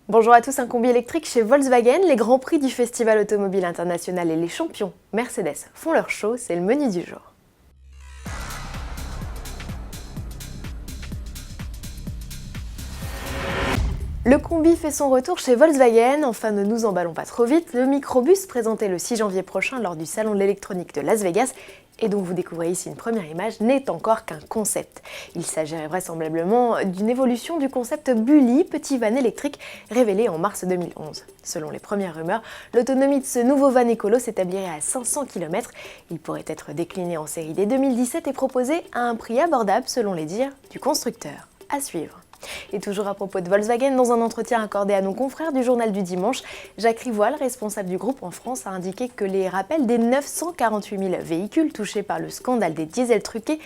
Bonjour à tous, un combi électrique chez Volkswagen, les grands prix du Festival automobile international et les champions Mercedes font leur show, c'est le menu du jour. Le combi fait son retour chez Volkswagen, enfin ne nous emballons pas trop vite, le microbus présenté le 6 janvier prochain lors du salon de l'électronique de Las Vegas et dont vous découvrez ici une première image, n'est encore qu'un concept. Il s'agirait vraisemblablement d'une évolution du concept Bully, petit van électrique, révélé en mars 2011. Selon les premières rumeurs, l'autonomie de ce nouveau van écolo s'établirait à 500 km. Il pourrait être décliné en série dès 2017 et proposé à un prix abordable selon les dires du constructeur. À suivre. Et toujours à propos de Volkswagen, dans un entretien accordé à nos confrères du journal du dimanche, Jacques Rivoal, responsable du groupe en France, a indiqué que les rappels des 948 000 véhicules touchés par le scandale des diesels truqués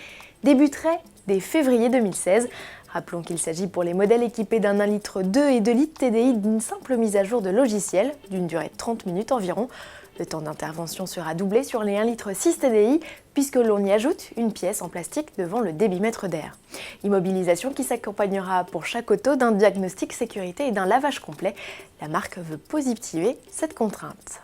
débuteraient dès février 2016. Rappelons qu'il s'agit pour les modèles équipés d'un 1,2 litre et 2 litres TDI d'une simple mise à jour de logiciel, d'une durée de 30 minutes environ. Le temps d'intervention sera doublé sur les 1,6 litre TDI puisque l'on y ajoute une pièce en plastique devant le débitmètre d'air. Immobilisation qui s'accompagnera pour chaque auto d'un diagnostic sécurité et d'un lavage complet. La marque veut positiver cette contrainte.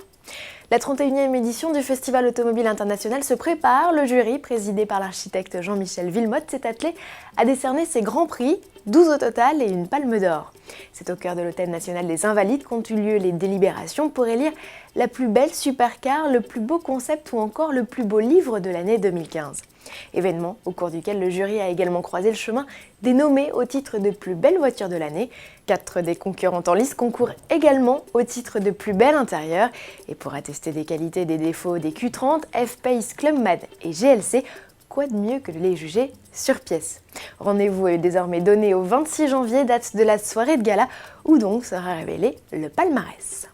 La 31e édition du Festival automobile international se prépare. Le jury, présidé par l'architecte Jean-Michel Villemotte, s'est attelé à décerner ses grands prix, 12 au total et une palme d'or. C'est au cœur de l'Hôtel national des Invalides qu'ont eu lieu les délibérations pour élire la plus belle supercar, le plus beau concept ou encore le plus beau livre de l'année 2015. Événement au cours duquel le jury a également croisé le chemin des nommés au titre de plus belle voiture de l'année. 4 des concurrentes en lice concourent également au titre de plus bel intérieur. Et pour attester des qualités et des défauts des Q30, F-Pace, Clubman et GLC, quoi de mieux que de les juger sur pièce. Rendez-vous est désormais donné au 26 janvier, date de la soirée de gala, où donc sera révélé le palmarès.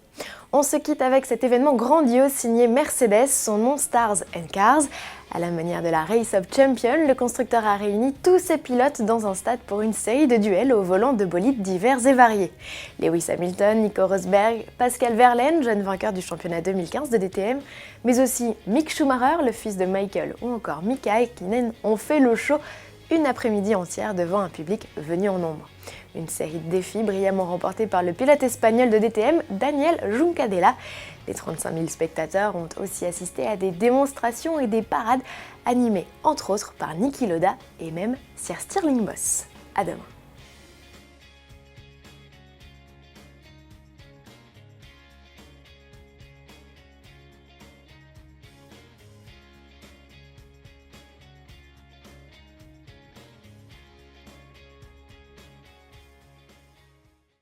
On se quitte avec cet événement grandiose signé Mercedes, son nom Stars and Cars. À la manière de la Race of Champions, le constructeur a réuni tous ses pilotes dans un stade pour une série de duels au volant de bolides divers et variés. Lewis Hamilton, Nico Rosberg, Pascal Wehrlein, jeune vainqueur du championnat 2015 de DTM, mais aussi Mick Schumacher, le fils de Michael, ou encore Mika Häkkinen ont fait le show une après-midi entière devant un public venu en nombre. Une série de défis brillamment remportés par le pilote espagnol de DTM, Daniel Juncadella. Les 35 000 spectateurs ont aussi assisté à des démonstrations et des parades animées entre autres par Niki Lauda et même Sir Stirling Moss. À demain.